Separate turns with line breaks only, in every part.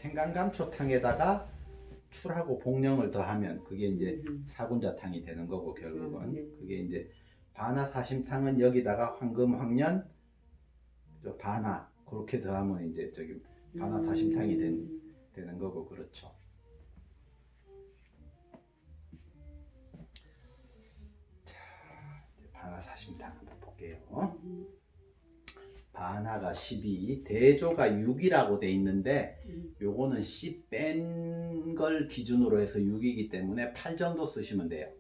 생강감초탕에다가 출하고 복령을 더하면 그게 이제 사군자탕이 되는 거고 결국은 그게 이제 반화사심탕은 여기다가 황금 황년 반화 그렇게 더하면 이제 저기 반화사심탕이 되는 거고 그렇죠. 자 이제 반화사심탕 한번 볼게요. 반화가 12, 대조가 6이라고 돼 있는데 요거는 10 뺀 걸 기준으로 해서 6이기 때문에 8 정도 쓰시면 돼요.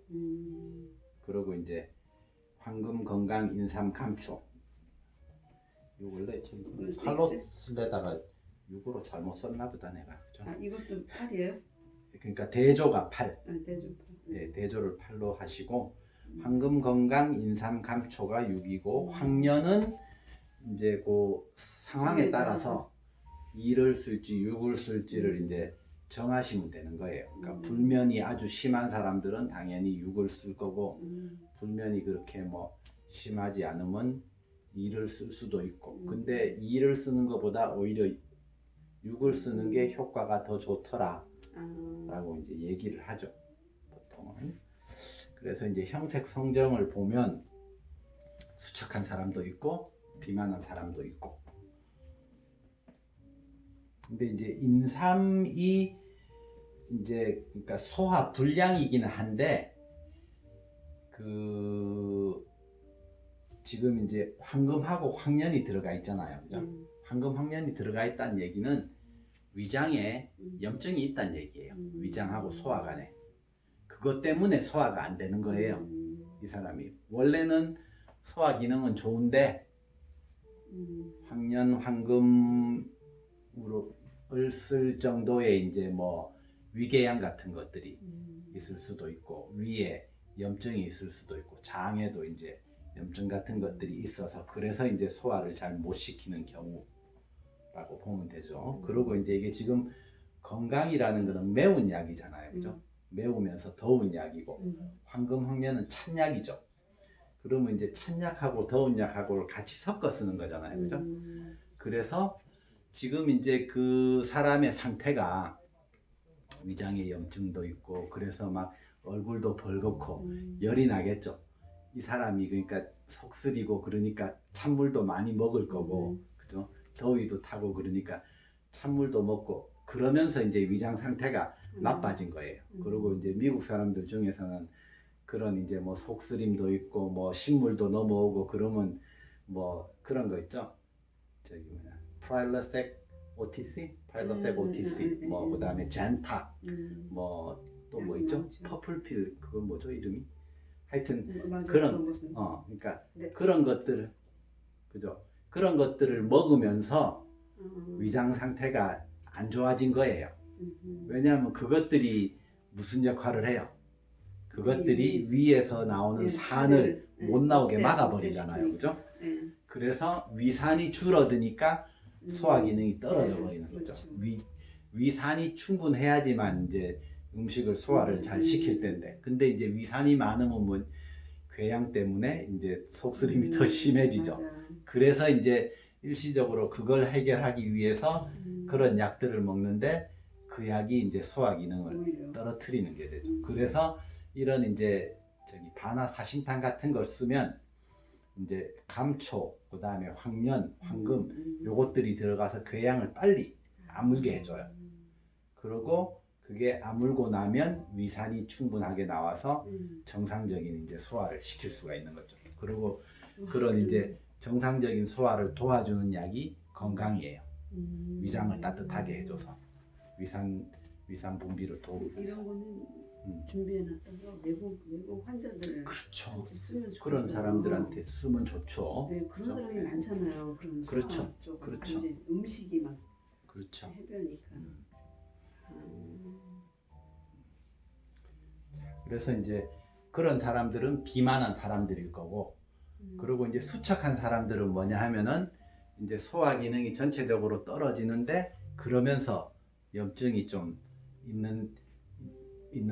그리고 이제 황금 건강 인삼 감초 요 원래 좀 팔로 쓰려다가 6으로 잘못 썼나 보다 내가. 그죠?
아 이것도 8이에요?
그러니까 대조가 8.
대조 8.
네, 대조를 8로 하시고 황금 건강 인삼 감초가 6이고 황년은 이제 그 상황에 따라서 2를 쓸지 6을 쓸지를 이제 정하시면 되는 거예요. 그러니까 불면이 아주 심한 사람들은 당연히 6을 쓸 거고 불면이 그렇게 뭐 심하지 않으면 2를 쓸 수도 있고 근데 2를 쓰는 것보다 오히려 6을 쓰는 게 효과가 더 좋더라 라고 이제 얘기를 하죠 보통은. 그래서 이제 형색 성정을 보면 수척한 사람도 있고 비만한 사람도 있고 근데 이제 인삼이 이제 그러니까 소화 불량이기는 한데 그 지금 이제 황금하고 황년이 들어가 있잖아요. 그죠? 황금 황년이 들어가 있다는 얘기는 위장에 염증이 있다는 얘기예요. 위장하고 소화 간에. 그것 때문에 소화가 안 되는 거예요. 이 사람이. 원래는 소화 기능은 좋은데 황년 황금을 쓸 정도의 이제 뭐 위궤양 같은 것들이 있을 수도 있고 위에 염증이 있을 수도 있고 장에도 이제 염증 같은 것들이 있어서 그래서 이제 소화를 잘 못 시키는 경우라고 보면 되죠. 그리고 이제 이게 지금 건강이라는 거는 매운 약이잖아요. 그죠? 매우면서 더운 약이고 황금 황년은 찬 약이죠. 그러면 이제 찬 약하고 더운 약하고를 같이 섞어 쓰는 거잖아요. 그죠? 그래서 지금 이제 그 사람의 상태가 위장에 염증도 있고 그래서 막 얼굴도 벌겋고 열이 나겠죠. 이 사람이 그러니까 속쓰리고 그러니까 찬물도 많이 먹을 거고 그죠? 더위도 타고 그러니까 찬물도 먹고 그러면서 이제 위장 상태가 나빠진 거예요. 그리고 이제 미국 사람들 중에서는 그런 이제 뭐 속쓰림도 있고 뭐 신물도 넘어오고 그러면 뭐 그런 거 있죠. 저기 뭐냐 프라일러색 OTC, 프라일러색 OTC 뭐 그다음에 젠탁 뭐 또 뭐 있죠? 퍼플필 그건 뭐죠 이름이? 하여튼 그런 그러니까
네.
그런 것들 그죠? 그런 것들을 먹으면서 위장 상태가 안 좋아진 거예요. 왜냐하면 그것들이 무슨 역할을 해요? 그것들이 위에서 나오는 산을 못 나오게 막아버리잖아요. 그죠? 그래서 위산이 줄어드니까 소화 기능이 떨어져 버리는 거죠. 위산이 충분해야지만 이제 음식을 소화를 잘 시킬 텐데 근데 이제 위산이 많으면 뭐 궤양 때문에 이제 속쓰림이 더 심해지죠. 그래서 이제 일시적으로 그걸 해결하기 위해서 그런 약들을 먹는데 그 약이 이제 소화 기능을 떨어뜨리는 게 되죠. 그래서 이런 이제 저기 반화사심탕 같은 걸 쓰면 이제 감초, 그 다음에 황년, 황금 요것들이 들어가서 궤양을 빨리 아물게 해줘요. 그리고 그게 아물고 나면 위산이 충분하게 나와서 정상적인 이제 소화를 시킬 수가 있는 거죠. 그리고 그런 이제 정상적인 소화를 도와주는 약이 건강이에요. 위장을 따뜻하게 해줘서 위산 분비를 도우면서.
이런 거는 준비해놨다가 외국 환자들
그렇죠.
쓰면 좋겠어요.
그런 사람들한테 쓰면 좋죠.
네, 그런 사람이 많잖아요. 그런
그렇죠.
그렇죠. 이제 음식이 막
그렇죠.
해변이니까.
그래서 이제 그런 사람들은 비만한 사람들일 거고, 그리고 이제 수척한 사람들은 뭐냐 하면은 이제 소화 기능이 전체적으로 떨어지는데 그러면서 염증이 좀 있는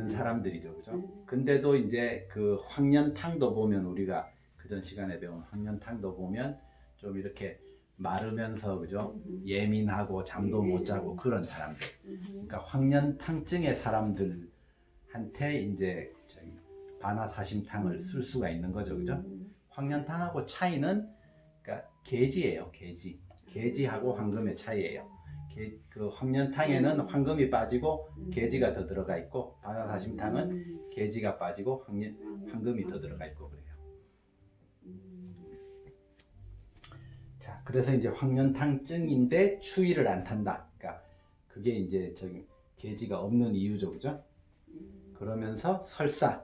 사람들이죠, 그죠? 근데도 이제 그 황년탕도 보면 우리가 그전 시간에 배운 황년탕도 보면 좀 이렇게 마르면서 그죠? 예민하고 잠도 못 자고 그런 사람들. 그러니까 황련탕증의 사람들한테 이제 저기 반화사심탕을 쓸 수가 있는 거죠, 그죠? 황련탕하고 차이는 그러니까 계지예요, 계지. 계지하고 황금의 차이예요. 그 황련탕에는 황금이 빠지고 계지가 더 들어가 있고 반화사심탕은 계지가 빠지고 황금이 더 들어가 있고 그래요. 자, 그래서 이제 황련탕증인데 추위를 안 탄다. 그러니까 그게 이제 저기 계지가 없는 이유죠, 그죠? 그러면서 설사,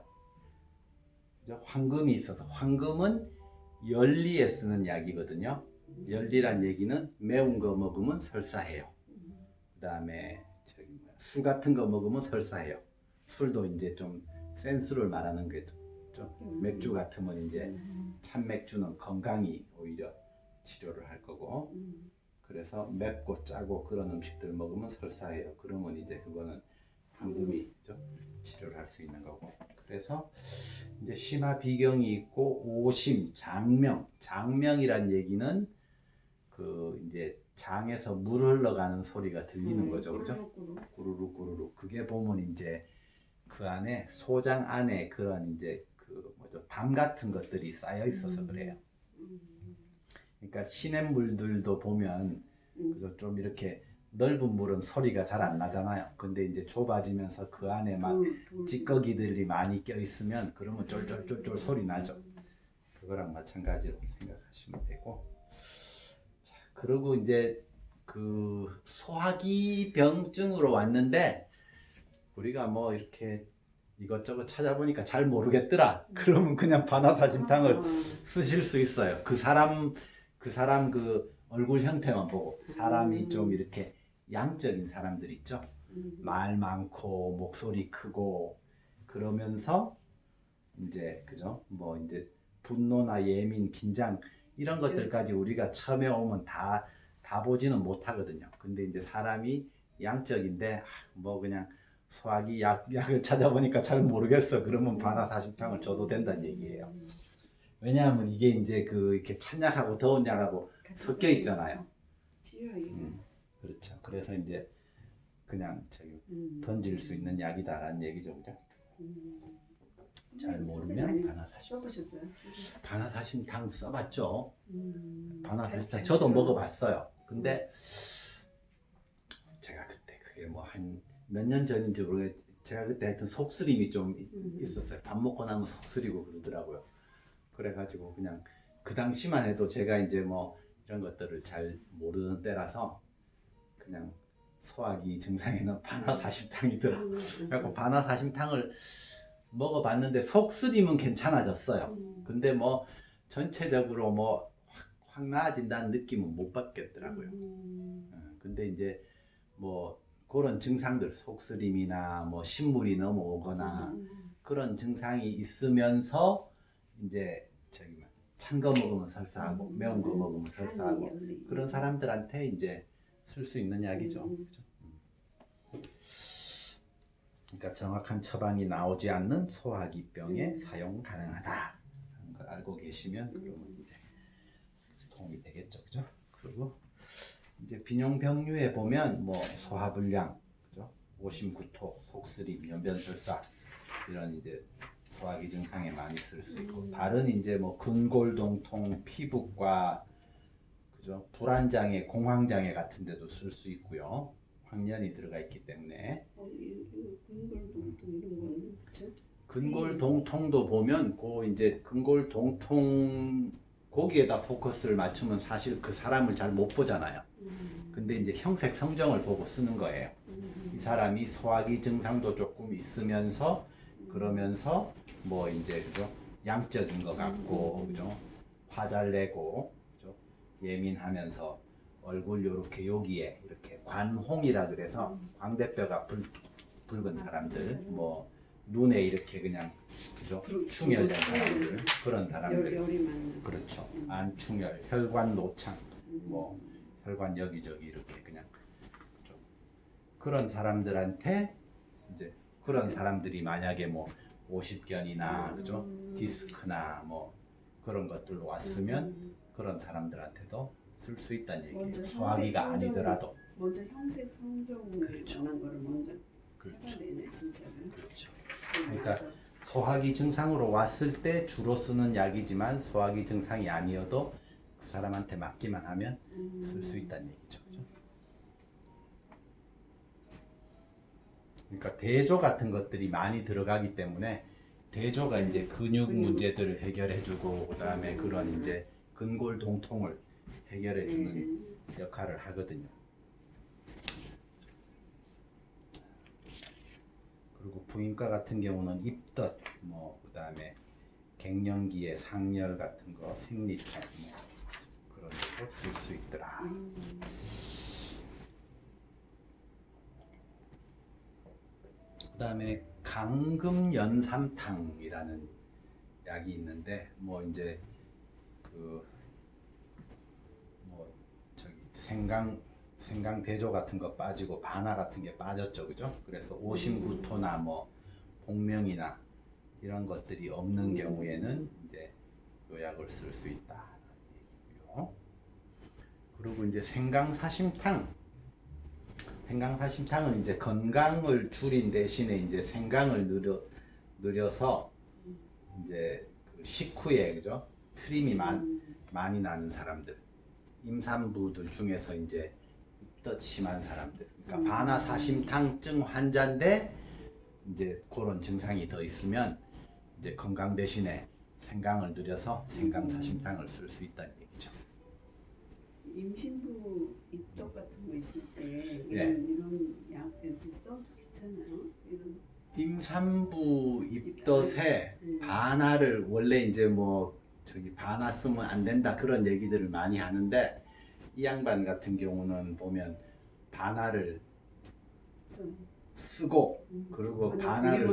그죠? 황금이 있어서 황금은 열리에 쓰는 약이거든요. 열리란 얘기는 매운 거 먹으면 설사해요. 그다음에 저기 술 같은 거 먹으면 설사해요. 술도 이제 좀 센 술을 말하는 거죠. 맥주 같으면 이제 찬 맥주는 건강이 오히려 치료를 할 거고, 그래서 맵고 짜고 그런 음식들 먹으면 설사해요. 그러면 이제 그거는 황금이 치료를 할 수 있는 거고. 그래서 이제 심화 비경이 있고 오심, 장명. 장명이란 얘기는 그 이제 장에서 물 흘러가는 소리가 들리는 거죠, 그죠? 꾸루룩 꾸루룩. 그게 보면 이제 그 안에 소장 안에 그런 이제 그 뭐죠, 담 같은 것들이 쌓여 있어서 그래요. 그러니까 시냇물들도 보면 그죠, 좀 이렇게 넓은 물은 소리가 잘 안 나잖아요. 근데 이제 좁아지면서 그 안에 막 찌꺼기들이 많이 껴 있으면 그러면 쫄쫄쫄쫄 소리 나죠. 그거랑 마찬가지로 생각하시면 되고. 자, 그리고 이제 그 소화기 병증으로 왔는데 우리가 뭐 이렇게 이것저것 찾아보니까 잘 모르겠더라. 그러면 그냥 반화사심탕을 쓰실 수 있어요. 그 사람 그 얼굴 형태만 보고. 사람이 좀 이렇게 양적인 사람들 있죠. 말 많고 목소리 크고 그러면서 이제 그죠? 뭐 이제 분노나 예민, 긴장 이런 것들까지 우리가 처음에 오면 다 보지는 못하거든요. 근데 이제 사람이 양적인데 뭐 그냥 소화기 약을 찾아보니까 잘 모르겠어. 그러면 반화사심탕을 줘도 된다는 얘기예요. 왜냐하면 이게 이제 그 이렇게 찬 약하고 더운 약하고 섞여 있잖아요. 그렇죠. 그래서 이제 그냥 저기 던질 수 있는 약이다라는 얘기죠, 그죠? 잘 모르면 반화사심탕.
써보셨어요?
반화사심탕 써봤죠. 반화사심탕 저도 먹어봤어요. 근데 제가 그때 그게 뭐 한 몇 년 전인지 모르겠. 제가 그때 하여튼 속쓰림이 좀 있었어요. 밥 먹고 나면 속쓰리고 그러더라고요. 그래가지고 그냥 그 당시만 해도 제가 이제 뭐 이런 것들을 잘 모르는 때라서 그냥 소화기 증상에는 반화사심탕이더라. 그래갖고 반화사심탕을 먹어봤는데 속쓰림은 괜찮아졌어요. 근데 뭐 전체적으로 뭐 확 나아진다는 느낌은 못 받겠더라고요. 근데 이제 뭐 그런 증상들, 속쓰림이나 뭐 신물이 넘어오거나 그런 증상이 있으면서 이제 저기 찬 거 먹으면 설사하고 매운 거 먹으면 설사하고 그런 사람들한테 이제 쓸 수 있는 약이죠. 그죠? 그러니까 정확한 처방이 나오지 않는 소화기병에 사용 가능하다 하는 걸 알고 계시면 그러면 이제 도움이 되겠죠, 그죠? 그리고 이제 빈용병류에 보면 뭐 소화불량, 그죠? 오심구토, 속쓰림, 연변설사 이런 이제 소화기 증상에 많이 쓸 수 있고, 다른 이제 뭐 근골동통, 피부과, 그죠? 불안장애, 공황장애 같은 데도 쓸 수 있고요. 황련이 들어가 있기 때문에. 근골동통도 보면 그 이제 근골동통 거기에다 포커스를 맞추면 사실 그 사람을 잘 못 보잖아요. 근데 이제 형색 성정을 보고 쓰는 거예요. 이 사람이 소화기 증상도 조금 있으면서 그러면서 뭐 이제 그죠? 양적인 것 같고 그죠? 화 잘 내고 그죠? 예민하면서 얼굴 요렇게 여기에 이렇게 관홍이라 그래서 광대뼈가 붉은 사람들, 뭐 눈에 이렇게 그냥 그죠? 충혈된 사람들, 그런 사람들, 그렇죠. 안충혈, 혈관 노창, 뭐 혈관 여기저기 이렇게 그냥 좀 그런 사람들한테 이제 그런 사람들이 만약에 뭐 오십견이나 그죠? 디스크나 뭐 그런 것들로 왔으면 그런 사람들한테도 쓸 수 있다는 얘기예요.
먼저
소화기가
형색
아니더라도.
먼저 형색 성적을
그렇죠.
전한 거를 먼저
그렇죠.
해야 되네 진짜로.
그렇죠. 그러니까 소화기 증상으로 왔을 때 주로 쓰는 약이지만 소화기 증상이 아니어도 그 사람한테 맡기만 하면 쓸 수 있다는 얘기죠. 그죠? 그러니까 대조 같은 것들이 많이 들어가기 때문에 대조가 이제 근육 문제들을 해결해주고 그다음에 그런 이제 근골 동통을 해결해주는 역할을 하거든요. 그리고 부인과 같은 경우는 입덧, 뭐 그다음에 갱년기의 상열 같은 거, 생리통 뭐 그런 거 쓸 수 있더라. 그다음에 강금연삼탕이라는 약이 있는데 뭐 이제 그 뭐 저기 생강 대조 같은 거 빠지고 바나 같은 게 빠졌죠, 그죠? 그래서 오심구토나 뭐 복명이나 이런 것들이 없는 경우에는 이제 요 약을 쓸 수 있다 얘기고요. 그리고 이제 생강사심탕은 이제 건강을 줄인 대신에 이제 생강을 늘여서 이제 그 식후에 그죠? 트림이 많이 나는 사람들, 임산부들 중에서 이제 입덧 심한 사람들, 그러니까 바나사심탕증 환자인데 이제 그런 증상이 더 있으면 이제 건강 대신에 생강을 늘여서 생강사심탕을 쓸 수 있다는 얘기죠.
임신부 입덧 같은 거 있을 때
네.
이런 약 이렇게 써도 괜찮아요? 이런
임산부 입덧에 바나를 원래 이제 뭐 저기 바나 쓰면 안 된다 그런 얘기들을 많이 하는데 이 양반 같은 경우는 보면 바나를 쓰고 그리고 바나를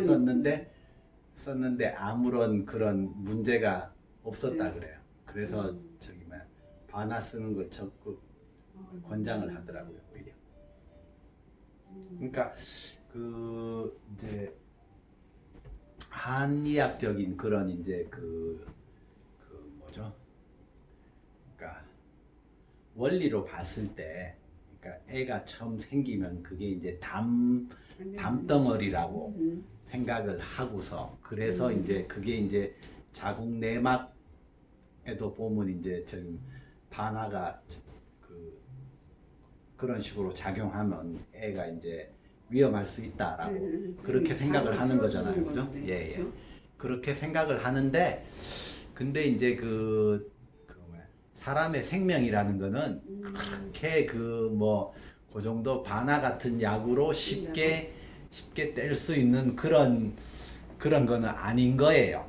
썼는데 아무런 그런 문제가 없었다 그래요. 그래서 저기 뭐 바나 쓰는 걸 적극 권장을 하더라고요, 오히려. 그러니까 그 이제 한의학적인 그런 이제 그 뭐죠? 그러니까 원리로 봤을 때, 그러니까 애가 처음 생기면 그게 이제 담덩어리라고 생각을 하고서 그래서 이제 그게 이제 자궁 내막에도 보면 이제 지금 바나가 그런 식으로 작용하면 애가 이제 위험할 수 있다라고 그렇게 생각을 하는 거잖아요, 그죠? 예, 예. 그렇게 생각을 하는데, 근데 이제 사람의 생명이라는 거는 그렇게 그 정도 바나 같은 약으로 쉽게 뗄 수 있는 그런 거는 아닌 거예요.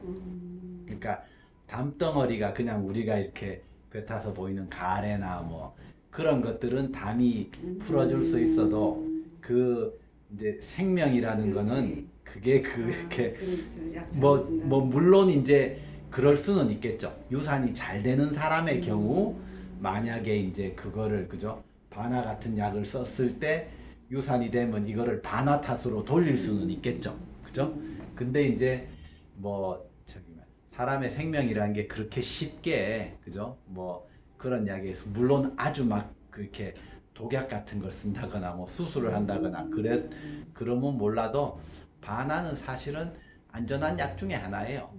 그러니까 담덩어리가 그냥 우리가 이렇게 뱉어서 보이는 가래나 뭐 그런 것들은 담이 풀어줄 수 있어도 그 이제 생명이라는 거는 그게 그렇게 뭐 물론 이제 그럴 수는 있겠죠. 유산이 잘 되는 사람의 경우 만약에 이제 그거를 그죠? 바나 같은 약을 썼을 때 유산이 되면 이거를 바나 탓으로 돌릴 수는 있겠죠. 그죠? 근데 이제 뭐 사람의 생명이라는 게 그렇게 쉽게 그죠? 뭐 그런 약에서 물론 아주 막 그렇게 독약 같은 걸 쓴다거나 뭐 수술을 한다거나 그러면 몰라도 바나는 사실은 안전한 약 중에 하나예요.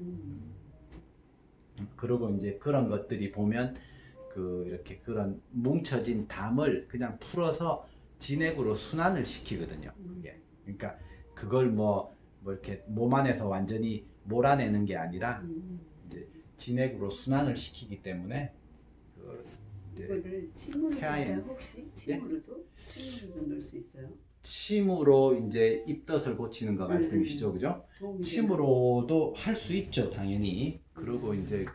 그리고 이제 그런 것들이 보면 이렇게 그런 뭉쳐진 담을 그냥 풀어서 진액으로 순환을 시키거든요. 그게. 그러니까 그걸 뭐 이렇게 몸 안에서 완전히 몰아내는 게 아니라 이제 진액으로 순환을 시키기 때문에
이거를 침으로 혹시 침으로도 넣을 수 있어요?
침으로 이제 입덧을 고치는 거 말씀이시죠, 그죠? 침으로도 할 수 있죠, 당연히. 그리고 이제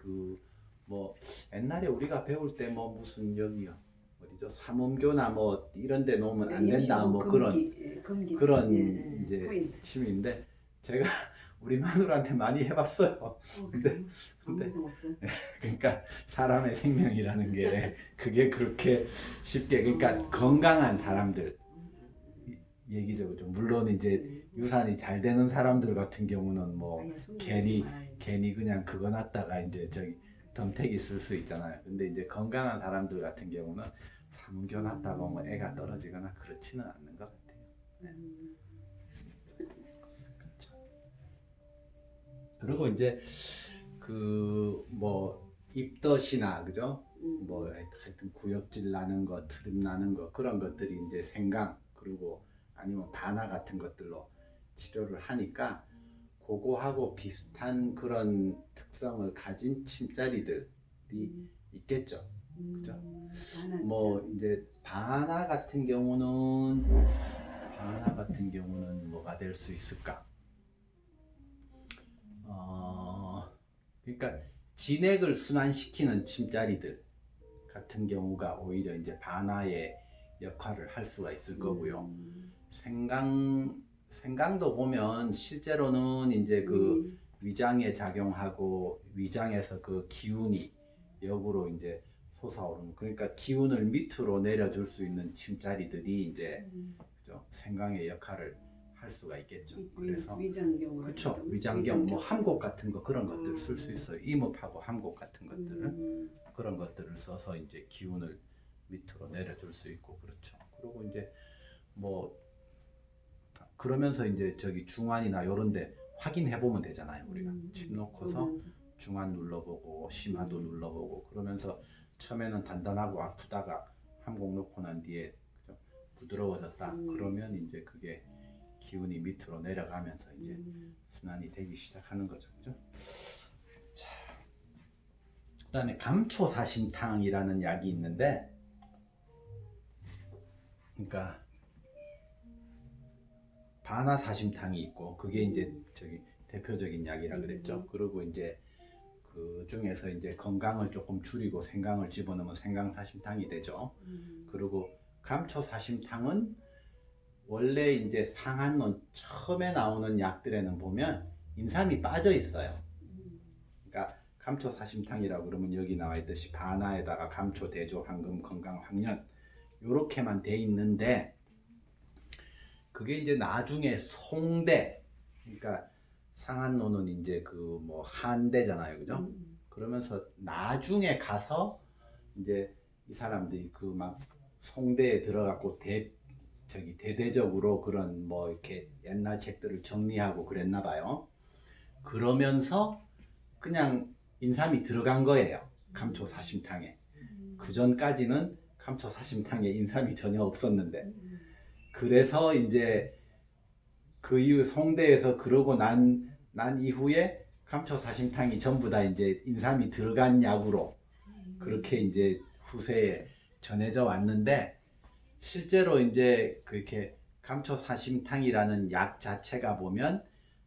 뭐 옛날에 우리가 배울 때 뭐 무슨 여기요 어디죠? 삼음교나 뭐 이런 데 놓으면 안 된다 뭐 그런 이제 포인트. 침인데 제가 우리 마누라한테 많이 해봤어요. 근데 그러니까 사람의 생명이라는 게 그게 그렇게 쉽게 그러니까 건강한 사람들 얘기죠, 그죠? 물론 이제 유산이 잘 되는 사람들 같은 경우는 뭐 괜히 그냥 그거 놨다가 이제 덤택이 있을 수 있잖아요. 근데 이제 건강한 사람들 같은 경우는 삼겨놨다고 뭐 애가 떨어지거나 그렇지는 않는 것 같아요. 그렇죠. 그리고 이제 그 뭐 입덧이나 그죠? 뭐 하여튼 구역질 나는 거, 트림 나는 거 그런 것들이 이제 생강 그리고 아니면 바나 같은 것들로 치료를 하니까 그거하고 비슷한 그런 특성을 가진 침자리들이 있겠죠. 그죠? 뭐 이제 바나 같은 경우는 뭐가 될 수 있을까? 그러니까 진액을 순환시키는 침자리들 같은 경우가 오히려 이제 바나의 역할을 할 수가 있을 거고요. 생강도 보면 실제로는 이제 그 위장에 작용하고 위장에서 그 기운이 역으로 이제 솟아오르는 그러니까 기운을 밑으로 내려줄 수 있는 침자리들이 이제 그죠? 생강의 역할을 할 수가 있겠죠. 그래서
위장경
그렇죠. 위장경 뭐 함곡 같은 거 그런 것들을 쓸 수 있어요. 이목하고 함곡 같은 것들을 그런 것들을 써서 이제 기운을 밑으로 내려줄 수 있고 그렇죠. 그리고 이제 뭐 그러면서 이제 저기 중환이나 이런데 확인해 보면 되잖아요. 우리가 침 놓고서 중환 눌러보고 심화도 눌러보고 그러면서 처음에는 단단하고 아프다가 함곡 놓고 난 뒤에 그죠? 부드러워졌다. 그러면 이제 그게 기운이 밑으로 내려가면서 이제 순환이 되기 시작하는 거죠. 그죠? 자, 그다음에 감초사심탕이라는 약이 있는데, 그러니까 바나사심탕이 있고 그게 이제 저기 대표적인 약이라 그랬죠. 그리고 이제 그 중에서 이제 건강을 조금 줄이고 생강을 집어넣으면 생강사심탕이 되죠. 그리고 감초사심탕은 원래 이제 상한론 처음에 나오는 약들에는 보면 인삼이 빠져 있어요. 그러니까 감초사심탕이라고 그러면 여기 나와 있듯이 바나에다가 감초, 대조, 황금, 건강, 황련 요렇게만 돼 있는데 그게 이제 나중에 송대 그러니까 상한론은 이제 그 뭐 한대잖아요, 그죠? 그러면서 나중에 가서 이제 이 사람들이 그 막 송대에 들어갔고 대대적으로 그런 뭐 이렇게 옛날 책들을 정리하고 그랬나 봐요. 그러면서 그냥 인삼이 들어간 거예요. 감초사심탕에. 그 전까지는 감초사심탕에 인삼이 전혀 없었는데. 그래서 이제 그 이후 송대에서 그러고 난 이후에 감초사심탕이 전부 다 이제 인삼이 들어간 약으로 그렇게 이제 후세에 전해져 왔는데 실제로 이제 그렇게 감초사심탕이라는 약 자체가 보면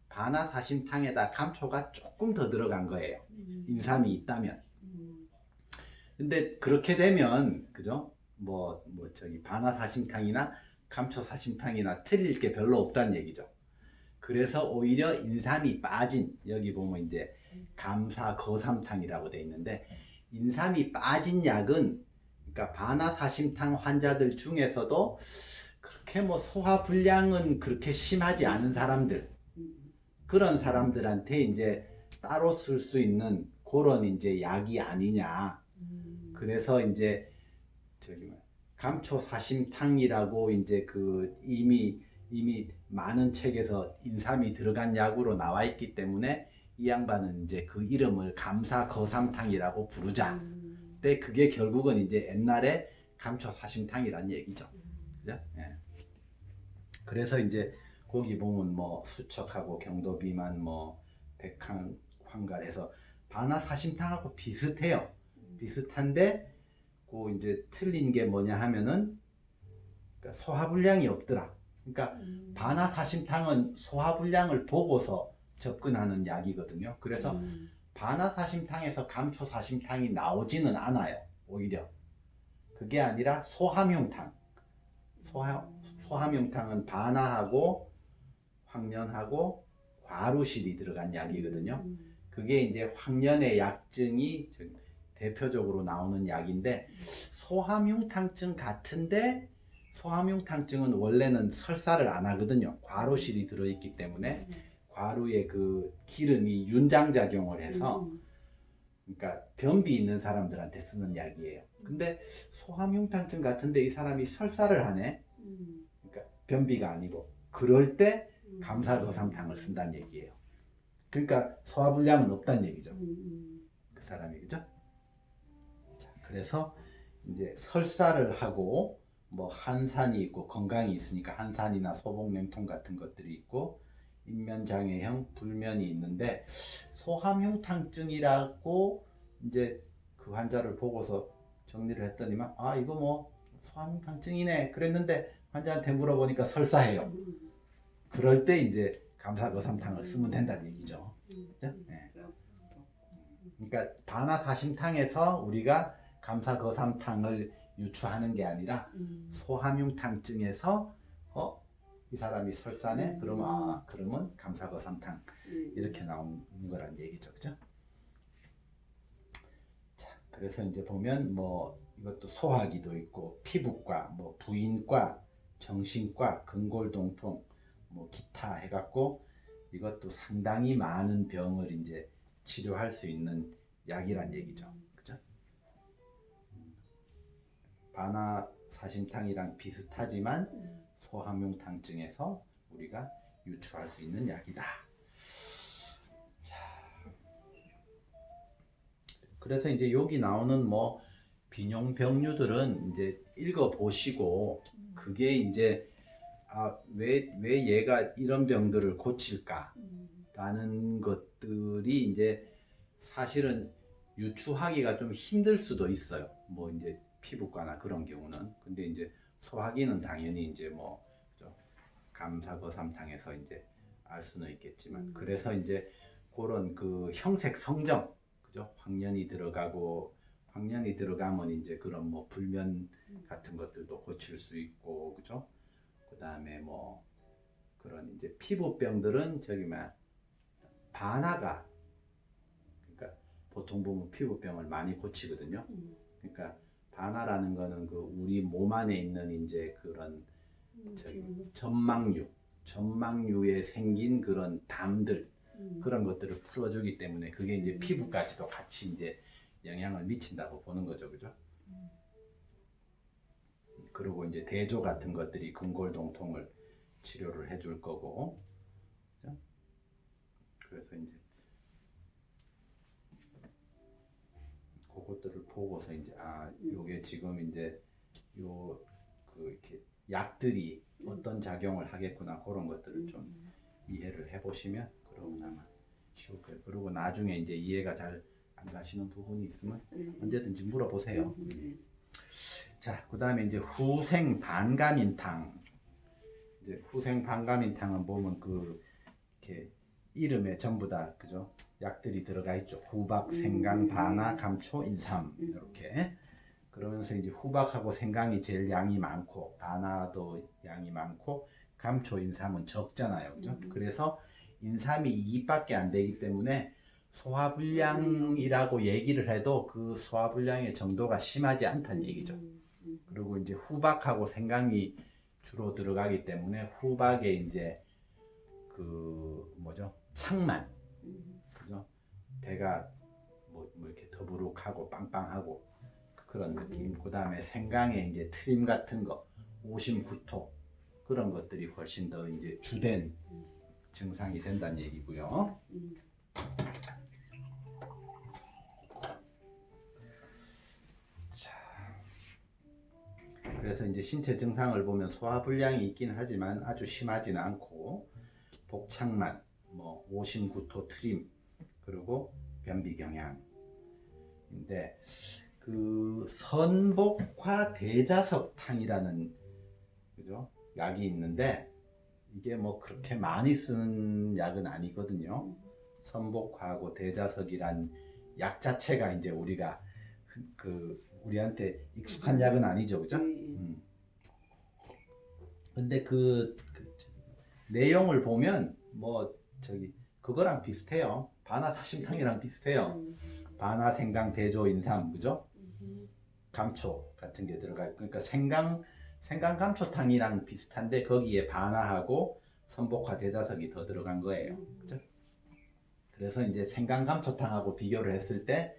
바나사심탕에다 감초가 조금 더 들어간 거예요. 인삼이 있다면. 근데 그렇게 되면 그죠? 뭐 저기 바나사심탕이나 감초사심탕이나 틀릴 게 별로 없다는 얘기죠. 그래서 오히려 인삼이 빠진 여기 보면 이제 감사거삼탕이라고 돼 있는데 인삼이 빠진 약은 그러니까 바나사심탕 환자들 중에서도 그렇게 뭐 소화불량은 그렇게 심하지 않은 사람들 그런 사람들한테 이제 따로 쓸 수 있는 그런 이제 약이 아니냐. 그래서 이제 저기 감초사심탕이라고 이제 그 이미 많은 책에서 인삼이 들어간 약으로 나와 있기 때문에 이 양반은 이제 그 이름을 감사거삼탕이라고 부르자. 근데 그게 결국은 이제 옛날에 감초사심탕이란 얘기죠. 그죠? 예. 그래서 이제 거기 보면 뭐 수척하고 경도 비만 뭐 백항 황갈해서 바나사심탕하고 비슷해요. 비슷한데 그 이제 틀린 게 뭐냐 하면은 그러니까 소화불량이 없더라. 그러니까 바나사심탕은 소화불량을 보고서 접근하는 약이거든요. 그래서 바나사심탕에서 감초사심탕이 나오지는 않아요. 오히려 그게 아니라 소함흉탕. 소함흉탕은 바나하고 황련하고 과루실이 들어간 약이거든요. 그게 이제 황련의 약증이 대표적으로 나오는 약인데 소함흉탕증 같은데 소함흉탕증은 원래는 설사를 안 하거든요. 과루실이 들어있기 때문에 과루의 그 기름이 윤장작용을 해서 그러니까 변비 있는 사람들한테 쓰는 약이에요. 근데 소화흉탕증 같은데 이 사람이 설사를 하네. 그러니까 변비가 아니고 그럴 때 감사거삼탕을 쓴다는 얘기예요. 그러니까 소화불량은 없다는 얘기죠. 그 사람이 그죠? 자, 그래서 이제 설사를 하고 뭐 한산이 있고 건강이 있으니까 한산이나 소복냉통 같은 것들이 있고 인면장애형 불면이 있는데 소화흉탕증이라고 이제 그 환자를 보고서 정리를 했더니만 아 이거 뭐 소화흉탕증이네 그랬는데 환자한테 물어보니까 설사해요. 그럴 때 이제 감사거삼탕을 쓰면 된다는 얘기죠. 그죠? 네. 그러니까 반화사심탕에서 우리가 감사거삼탕을 유추하는 게 아니라 소화흉탕증에서 이 사람이 설사네? 그러면 그러면 감사거삼탕 이렇게 나오는 거란 얘기죠. 그죠? 자, 그래서 이제 보면 뭐 이것도 소화기도 있고 피부과, 뭐 부인과, 정신과, 근골동통, 뭐 기타 해갖고 이것도 상당히 많은 병을 이제 치료할 수 있는 약이란 얘기죠. 그죠? 반화사심탕이랑 비슷하지만 소화흉탕증에서 우리가 유추할 수 있는 약이다. 자, 그래서 이제 여기 나오는 뭐 비뇽병류들은 이제 읽어 보시고 그게 이제 왜 얘가 이런 병들을 고칠까라는 것들이 이제 사실은 유추하기가 좀 힘들 수도 있어요. 뭐 이제 피부과나 그런 경우는. 근데 이제 소화기는 당연히 이제 뭐 감사거삼탕에서 이제 알 수는 있겠지만 그래서 이제 그런 그 형색 성정 그죠? 황련이 들어가면 이제 그런 뭐 불면 같은 것들도 고칠 수 있고 그죠? 그다음에 뭐 그런 이제 피부병들은 반화가 그러니까 보통 보면 피부병을 많이 고치거든요. 그러니까 반화라는 거는 그 우리 몸 안에 있는 이제 그런 점막류에 생긴 그런 담들 그런 것들을 풀어주기 때문에 그게 이제 피부까지도 같이 이제 영향을 미친다고 보는 거죠, 그죠? 그리고 이제 대조 같은 것들이 근골동통을 치료를 해줄 거고, 그죠? 그래서 이제 그것들을 보고서 이제 요게 지금 이제 이렇게 약들이 어떤 작용을 하겠구나 그런 것들을 좀 이해를 해보시면 그러면 아마 쉬울 거예요. 그리고 나중에 이제 이해가 잘 안 가시는 부분이 있으면 언제든지 물어보세요. 자, 그 다음에 이제 후생반감인탕. 이제 후생반감인탕은 보면 이렇게 이름에 전부 다 그죠? 약들이 들어가 있죠. 후박, 생강, 반화, 감초, 인삼 이렇게. 그러면서 이제 후박하고 생강이 제일 양이 많고 반화도 양이 많고 감초, 인삼은 적잖아요. 그죠? 그래서 인삼이 2밖에 안 되기 때문에 소화불량이라고 얘기를 해도 그 소화불량의 정도가 심하지 않다는 얘기죠. 그리고 이제 후박하고 생강이 주로 들어가기 때문에 후박에 이제 그 창만 그죠? 배가 뭐 이렇게 더부룩하고 빵빵하고 그런 느낌. 그 다음에 생강에 이제 트림 같은 거, 오심, 구토 그런 것들이 훨씬 더 이제 주된 증상이 된다는 얘기고요. 자, 그래서 이제 신체 증상을 보면 소화불량이 있긴 하지만 아주 심하지는 않고 복창만, 뭐 오심, 구토, 트림 그리고 변비 경향인데 그 선복화 대자석탕이라는 그죠? 약이 있는데 이게 뭐 그렇게 많이 쓰는 약은 아니거든요. 선복화하고 대자석이란 약 자체가 이제 우리가 우리한테 익숙한 약은 아니죠, 그죠? 근데 그 내용을 보면 그거랑 비슷해요. 반화사심탕이랑 비슷해요. 반화, 생강, 대조, 인삼, 그죠? 감초 같은 게 들어가요. 그러니까 생강 감초탕이랑 비슷한데 거기에 반화하고 선복화 대자석이 더 들어간 거예요. 그죠? 그래서 이제 생강 감초탕하고 비교를 했을 때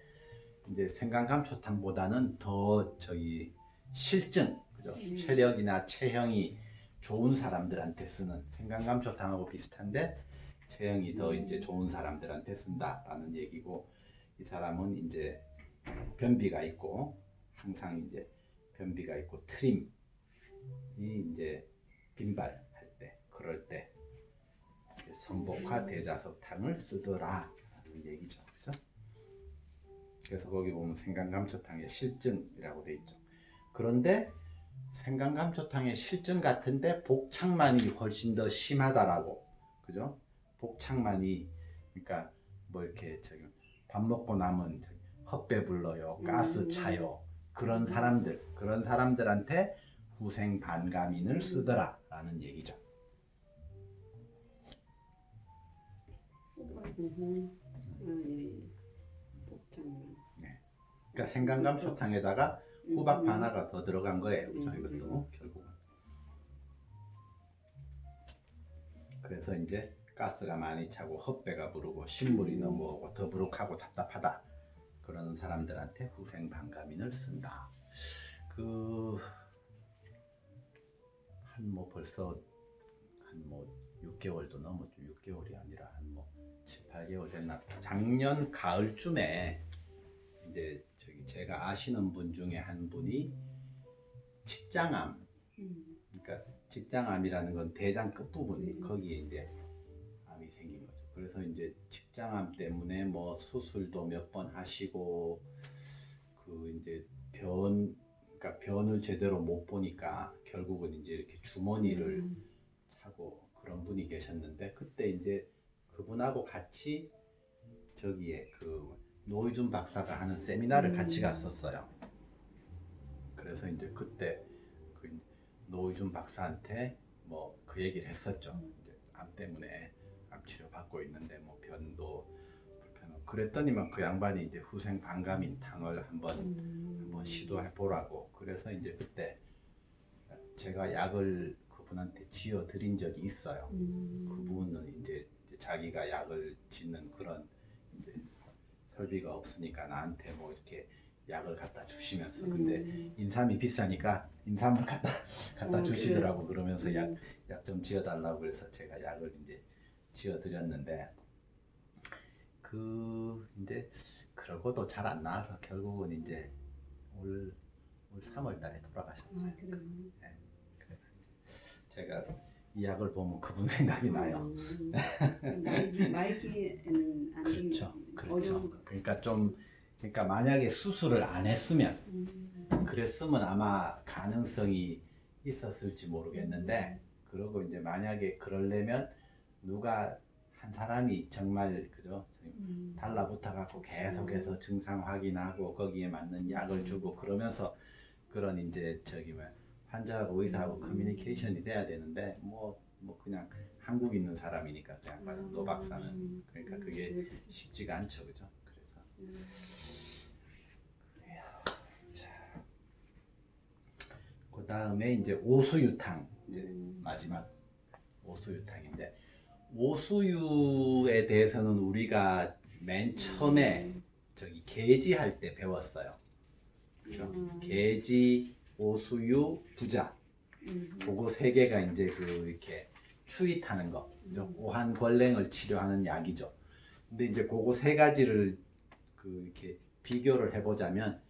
이제 생강감초탕보다는 더 실증, 그죠? 체력이나 체형이 좋은 사람들한테 쓰는 생강감초탕하고 비슷한데 체형이 더 이제 좋은 사람들한테 쓴다라는 얘기고, 이 사람은 이제 변비가 있고 항상 이제 변비가 있고 트림이 이제 빈발할 때, 그럴 때 선복화 대자석탕을 쓰더라라는 얘기죠. 그죠? 그래서 거기 보면 생강감초탕의 실증이라고 돼 있죠. 그런데 생강감초탕의 실증 같은데 복창만이 훨씬 더 심하다라고, 그죠? 복창만이, 그러니까 뭐 이렇게 밥 먹고 남은 헛배 불러요, 가스 차요, 그런 사람들한테 후생 반감인을 쓰더라라는 얘기죠. 네. 그러니까 생강감초탕에다가 후박 반화가 더 들어간 거예요. 그죠? 이것도 결국은. 그래서 이제 가스가 많이 차고 헛배가 부르고 신물이 넘어오고 더부룩하고 답답하다 그러는 사람들한테 후생 반감인을 쓴다. 벌써 한 6개월도 넘었죠. 6개월이 아니라 한 7, 8개월 됐나. 작년 가을쯤에 이제 제가 아시는 분 중에 한 분이 직장암, 그러니까 직장암이라는 건 대장 끝부분, 거기에 이제 암이 생긴 거죠. 그래서 이제 직장암 때문에 수술도 몇 번 하시고 이제 그러니까 변을 제대로 못 보니까 결국은 이제 이렇게 주머니를 차고 그런 분이 계셨는데, 그때 이제 그분하고 같이 노희준 박사가 하는 세미나를 같이 갔었어요. 그래서 이제 그때 노희준 박사한테 그 얘기를 했었죠. 이제 암 때문에 암 치료 받고 있는데 변도 불편하고 그랬더니만 그 양반이 이제 후생 반감인 탕을 한번 시도해 보라고. 그래서 이제 그때 제가 약을 그분한테 지어 드린 적이 있어요. 그분은 이제 자기가 약을 짓는 그런 이제 설비가 없으니까 나한테 이렇게 약을 갖다 주시면서, 근데 인삼이 비싸니까 인삼을 갖다 주시더라고. 그러면서 약 좀 지어 달라고 그래서 제가 약을 이제 지어 드렸는데, 이제 그러고도 잘 안 나와서 결국은 이제 올 3월 달에 돌아가셨어요. 네. 그래서 제가 이 약을 보면 그분 생각이 나요.
말기에는 안
그렇죠.
어려운 거.
그러니까 만약에 수술을 안 했으면, 그랬으면 아마 가능성이 있었을지 모르겠는데, 그리고 이제 만약에 그러려면 누가 한 사람이 정말 그죠 달라붙어 갖고 계속해서 증상 확인하고 거기에 맞는 약을 주고 그러면서 그런 이제 환자하고 의사하고 커뮤니케이션이 돼야 되는데 그냥 한국에 있는 사람이니까 그냥 노 박사는, 그러니까 그게 쉽지가 않죠. 그죠? 그래서 자, 그 다음에 이제 오수유탕, 이제 마지막 오수유탕인데, 오수유에 대해서는 우리가 맨 처음에 계지 할 때 배웠어요. 그렇죠? 계지, 오수유, 부자, 그거 세 개가 이제 이렇게 추위 타는 거, 그죠? 오한걸랭을 치료하는 약이죠. 근데 이제 그거 세 가지를 이렇게 비교를 해보자면,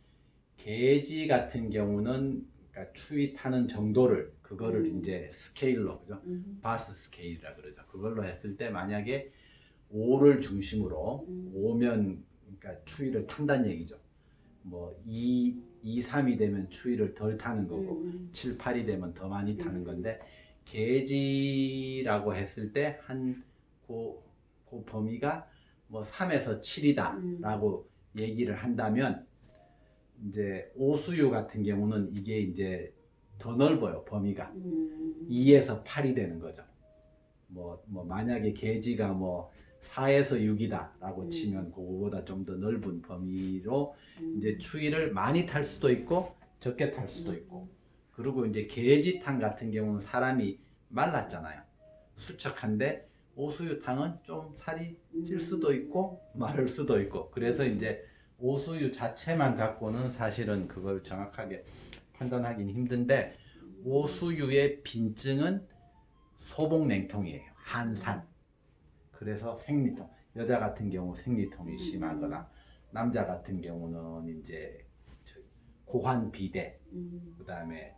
계지 같은 경우는 그러니까 추위 타는 정도를 그거를 이제 스케일로, 그죠? 바스 스케일이라 그러죠. 그걸로 했을 때 만약에 5를 중심으로 5면 그러니까 추위를 탄다는 얘기죠. 2, 3이 되면 추위를 덜 타는 거고 7, 8이 되면 더 많이 타는 건데, 계지라고 했을 때 그 범위가 3에서 7이다 라고 얘기를 한다면, 이제 오수유 같은 경우는 이게 이제 더 넓어요. 범위가 2에서 8이 되는 거죠. 만약에 계지가 4에서 6이다 라고 치면 그거보다 좀 더 넓은 범위로 이제 추위를 많이 탈 수도 있고 적게 탈 수도 있고, 그리고 이제 계지탕 같은 경우는 사람이 말랐잖아요. 수척한데 오수유탕은 좀 살이 찔 수도 있고 마를 수도 있고, 그래서 이제 오수유 자체만 갖고는 사실은 그걸 정확하게 판단하기는 힘든데 오수유의 빈증은 소복냉통이에요. 한산. 그래서 생리통. 여자 같은 경우 생리통이 심하거나 남자 같은 경우는 이제 고환 비대, 그다음에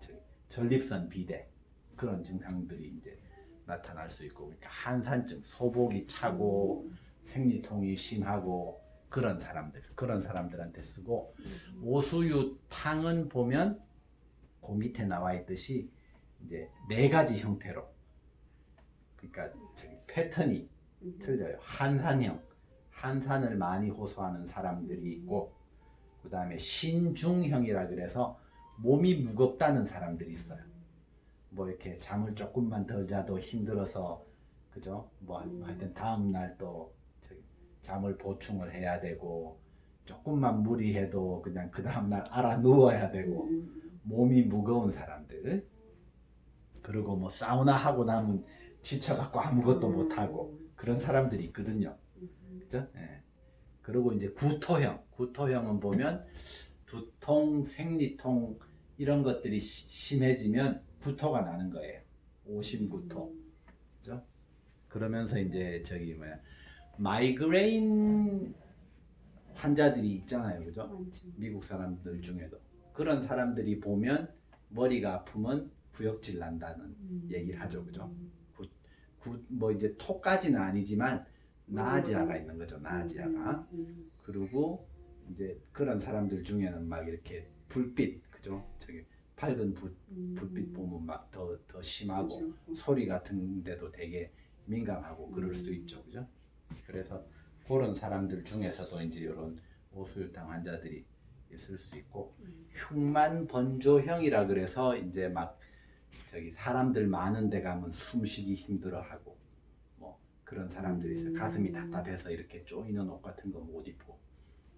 전립선 비대 그런 증상들이 이제 나타날 수 있고, 그러니까 한산증, 소복이 차고 생리통이 심하고 그런 사람들한테 쓰고, 오수유탕은 보면 그 밑에 나와 있듯이 이제 4가지 형태로, 그러니까 패턴이 틀려요. 한산형, 한산을 많이 호소하는 사람들이 있고, 그 다음에 신중형이라 그래서 몸이 무겁다는 사람들이 있어요. 뭐 이렇게 잠을 조금만 덜 자도 힘들어서, 그죠? 뭐 하여튼 다음 날 또 잠을 보충을 해야 되고, 조금만 무리해도 그냥 그 다음 날 알아 누워야 되고, 몸이 무거운 사람들, 그리고 뭐 사우나 하고 나면 지쳐갖고 아무것도 못 하고 그런 사람들이 있거든요. 그죠? 예. 그리고 이제 구토형은 보면 두통, 생리통 이런 것들이 심해지면 구토가 나는 거예요. 오심구토. 그죠? 그러면서 이제 마이그레인 환자들이 있잖아요. 그죠? 미국 사람들 중에도. 그런 사람들이 보면 머리가 아프면 구역질 난다는 얘기를 하죠. 그죠? 뭐 이제 토까지는 아니지만 나아지아가 있는 거죠. 나아지아가. 그리고 이제 그런 사람들 중에는 막 이렇게 불빛, 그죠? 밝은 불빛 보면 막 더 심하고, 그렇죠. 소리 같은 데도 되게 민감하고 그럴 수 있죠. 그죠? 그래서 그런 사람들 중에서도 이제 이런 오수유탕 환자들이 있을 수 있고, 흉만 번조형이라 그래서 이제 막 사람들 많은 데 가면 숨쉬기 힘들어하고 뭐 그런 사람들이 있어요. 가슴이 답답해서 이렇게 조이는 옷 같은 거 못 입고,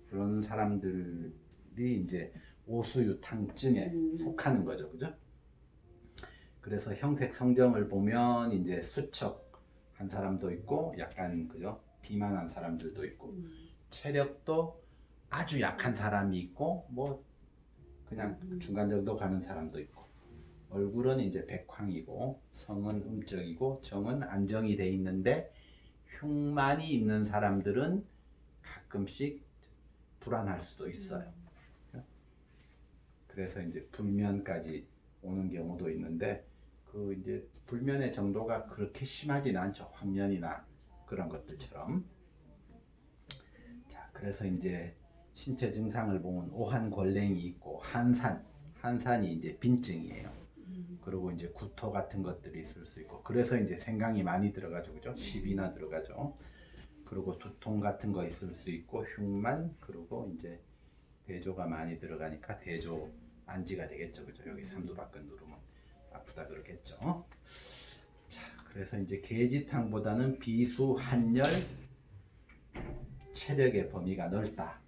그런 사람들이 이제 오수유탕증에 속하는 거죠. 그죠? 그래서 형색 성정을 보면 이제 수척한 사람도 있고, 약간, 그죠? 비만한 사람들도 있고, 체력도 아주 약한 사람이 있고, 뭐 그냥 중간 정도 가는 사람도 있고, 얼굴은 이제 백황이고, 성은 음적이고, 정은 안정이 돼 있는데, 흉만이 있는 사람들은 가끔씩 불안할 수도 있어요. 그래서 이제 불면까지 오는 경우도 있는데, 그 이제 불면의 정도가 그렇게 심하진 않죠. 황련이나 그런 것들처럼. 자, 그래서 이제 신체 증상을 보면 오한골랭이 있고, 한산이 이제 빈증이에요. 그리고 이제 구토 같은 것들이 있을 수 있고, 그래서 이제 생강이 많이 들어가죠. 그죠? 10이나 들어가죠. 그리고 두통 같은 거 있을 수 있고, 흉만, 그리고 이제 대조가 많이 들어가니까 대조 안지가 되겠죠. 그죠? 여기 삼두박근 누르면 아프다 그러겠죠. 자, 그래서 이제 계지탕보다는 비수, 한열, 체력의 범위가 넓다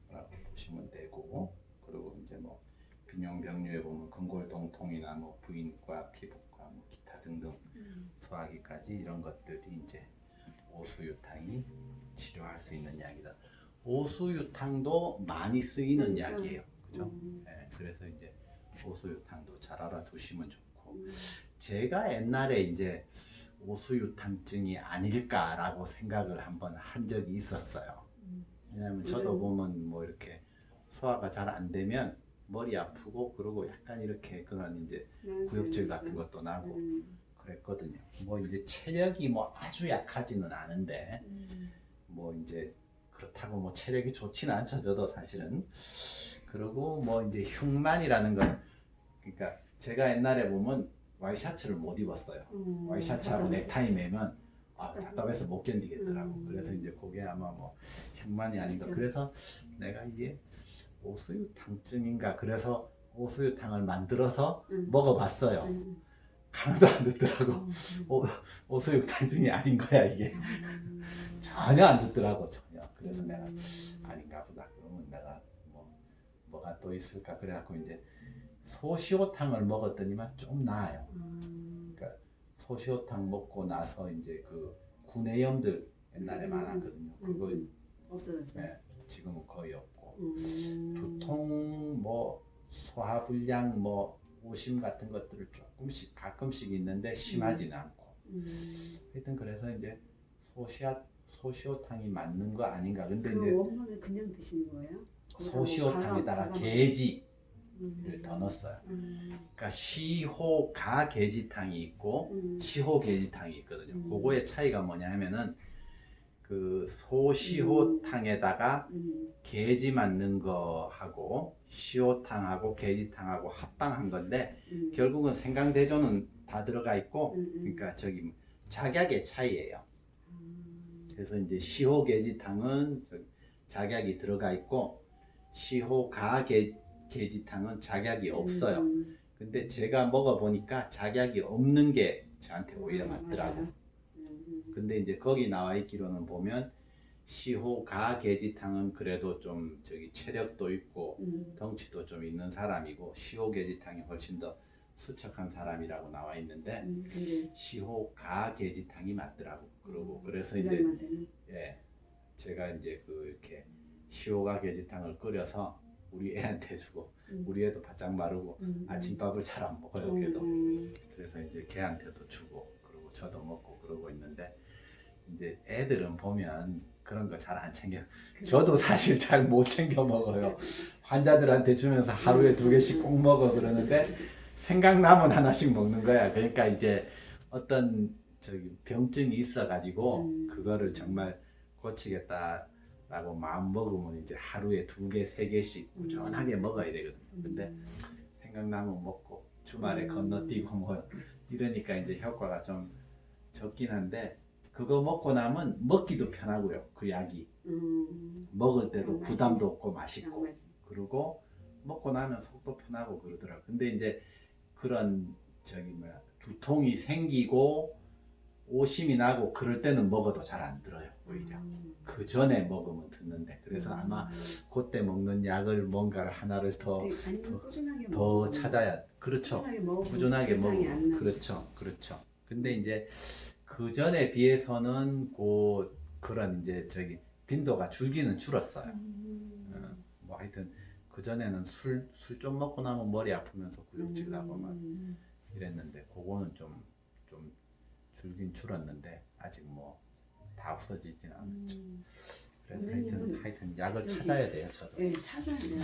라고 보시면 되고, 그리고 이제 뭐 빈용병류에 보면 근골동통이나 뭐 부인과 피부과 뭐 기타 등등 소화기까지 이런 것들이 이제 오수유탕이 치료할 수 있는 약이다. 오수유탕도 많이 쓰이는 약이에요. 그죠? 네, 그래서 이제 오수유탕도 잘 알아두시면 좋고, 제가 옛날에 이제 오수유탕증이 아닐까라고 생각을 한번 한 적이 있었어요. 왜냐하면 저도 보면 뭐 이렇게 소화가 잘 안 되면 머리 아프고, 그리고 약간 이렇게 그런 이제 구역질 같은 것도 나고 그랬거든요. 뭐 이제 체력이 뭐 아주 약하지는 않은데, 뭐 이제 그렇다고 뭐 체력이 좋지는 않죠. 저도 사실은. 그리고 뭐 이제 흉만이라는 건, 그러니까 제가 옛날에 보면 와이셔츠를 못 입었어요. 와이셔츠하고 넥타이 매면 답답해서 못 견디겠더라고. 그래서 이제 그게 아마 뭐 흉만이 아닌가. 그래서 내가 이게 오수유탕증인가, 그래서 오수유탕을 만들어서 먹어봤어요. 하나도 안 듣더라고. 오수유탕증이 아닌 거야 이게. 전혀 안 듣더라고, 전혀. 그래서 내가 아닌가 보다. 그러면 내가 뭐가 또 있을까. 그래갖고 이제 소시오탕을 먹었더니만 좀 나아요. 그러니까 소시오탕 먹고 나서 이제 그 구내염들, 옛날에 많았거든요. 그거
없어졌어요.
네, 지금은 거의 없고
음.
두통 뭐 소화불량 뭐 오심 같은 것들을 조금씩 가끔씩 있는데 심하지는 않고 하여튼 그래서 이제 소시오탕이 맞는 거 아닌가. 근데
그
이제
원본을 그냥 드시는 거예요?
소시오탕에다가 게지를 더 넣었어요. 그러니까 시호가 게지탕이 있고 시호 게지탕이 있거든요. 그거의 차이가 뭐냐 하면은 그 소시호탕에다가 게지 맞는 거하고 시호탕하고 게지탕하고 합방한 건데 결국은 생강대조는 다 들어가 있고 그러니까 저기 작약의 차이예요. 그래서 이제 시호게지탕은 작약이 들어가 있고 시호가게지탕은 작약이 없어요. 근데 제가 먹어보니까 작약이 없는 게 저한테 오히려 맞더라고. 근데 이제 거기 나와 있기로는 보면 시호가게지탕은 그래도 좀 저기 체력도 있고 덩치도 좀 있는 사람이고 시호게지탕이 훨씬 더 수척한 사람이라고 나와 있는데 시호가게지탕이 맞더라고. 그러고 그래서 이제 예, 제가 이제 그 이렇게 시호가게지탕을 끓여서 우리 애한테 주고 우리 애도 바짝 마르고 아침밥을 잘 안 먹어요. 걔도. 그래서 이제 걔한테도 주고 그리고 저도 먹고 그러고 있는데 이제 애들은 보면 그런 거 잘 안 챙겨. 저도 사실 잘 못 챙겨 먹어요. 환자들한테 주면서 하루에 2개씩 꼭 먹어 그러는데 생각나면 하나씩 먹는 거야. 그러니까 이제 어떤 저기 병증이 있어가지고 그거를 정말 고치겠다라고 마음 먹으면 이제 하루에 2개, 3개씩 꾸준하게 먹어야 되거든요. 근데 생각나면 먹고 주말에 건너뛰고 뭐 이러니까 이제 효과가 좀 적긴 한데 그거 먹고 나면 먹기도 편하고요. 그 약이 먹을 때도 부담도 없고 맛있고 그리고 먹고 나면 속도 편하고 그러더라고. 근데 이제 그런 저기 뭐야 두통이 생기고 오심이 나고 그럴 때는 먹어도 잘 안 들어요. 오히려 그 전에 먹으면 듣는데 그래서 아마 그때 먹는 약을 뭔가를 하나를 더 찾아야 그렇죠. 꾸준하게 먹으면 그렇죠. 근데 이제 그 전에 비해서는 그런 이제 저기 빈도가 줄기는 줄었어요. 뭐 하여튼 그 전에는 술 좀 먹고 나면 머리 아프면서 구역질 나고 막 이랬는데 그거는 좀 줄긴 줄었는데 아직 뭐 다 없어지진 않았죠. 그래서 하여튼 약을 찾아야 돼요. 저도.
네, 찾아야 돼요.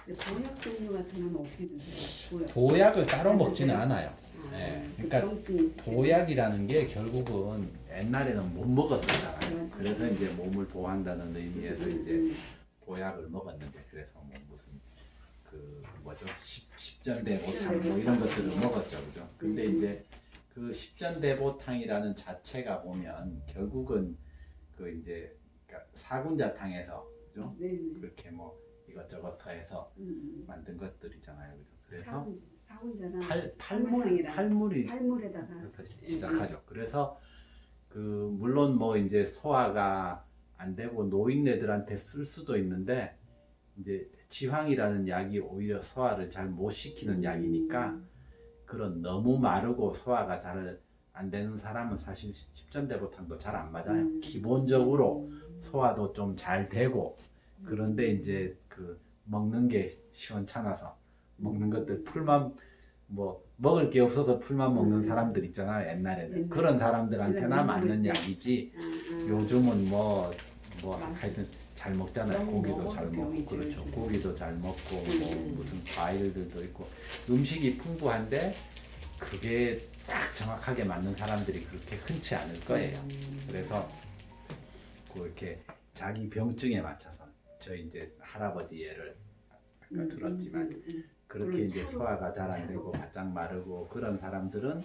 보약 종류 같은 건 어떻게 드세요?
보약을 따로 먹지는 않아요. 네, 그러니까
병증이
보약이라는 게 결국은 옛날에는 못 먹었었잖아요. 그래서 이제 몸을 보호한다는 의미에서 이제 보약을 먹었는데 그래서 뭐 무슨 그 뭐죠 십전대보탕 뭐 이런 것들을 먹었죠, 그죠? 근데 이제 그 십전대보탕이라는 자체가 보면 결국은 그 이제 그러니까 사군자탕에서 그죠? 그렇게 뭐 이것저것 해서 만든 것들이잖아요, 그죠? 그래서 팔물에다가 시작하죠. 그래서 그 물론 뭐 이제 소화가 안 되고 노인네들한테 쓸 수도 있는데 이제 지황이라는 약이 오히려 소화를 잘 못 시키는 약이니까 그런 너무 마르고 소화가 잘 안 되는 사람은 사실 십전대보탕도 잘 안 맞아요. 기본적으로 소화도 좀 잘 되고 그런데 이제 그 먹는 게 시원찮아서 먹는 것들 풀만 뭐 먹을 게 없어서 풀만 먹는 사람들 있잖아요. 옛날에는 그런 사람들한테나 맞는 약이지 요즘은 뭐 하여튼 잘 먹잖아요. 고기도 잘 먹고 그렇죠. 고기도 잘 먹고 뭐 무슨 과일들도 있고 음식이 풍부한데 그게 딱 정확하게 맞는 사람들이 그렇게 흔치 않을 거예요. 그래서 그렇게 자기 병증에 맞춰서 저희 이제 할아버지 예를 아까 들었지만 그렇게 이제 소화가 잘 안 되고 바짝 마르고 그런 사람들은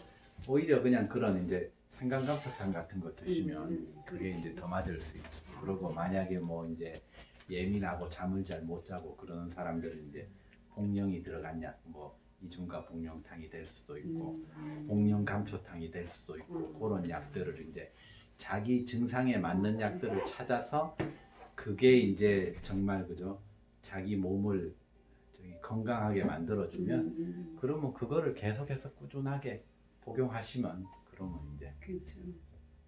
오히려 그냥 그런 이제 생강감초탕 같은 거 드시면 그게 이제 더 맞을 수 있죠. 그리고 만약에 뭐 이제 예민하고 잠을 잘 못 자고 그러는 사람들은 이제 복령이 들어간 약, 뭐 이중과 복령탕이 될 수도 있고 복령감초탕이 될 수도 있고 그런 약들을 이제 자기 증상에 맞는 약들을 찾아서 그게 이제 정말 그죠 자기 몸을 건강하게 만들어주면 그러면 그거를 계속해서 꾸준하게 복용하시면 그러면 이제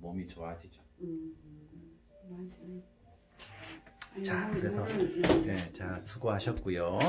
몸이 좋아지죠.
맞아요.
자, 그래서 자 수고하셨고요.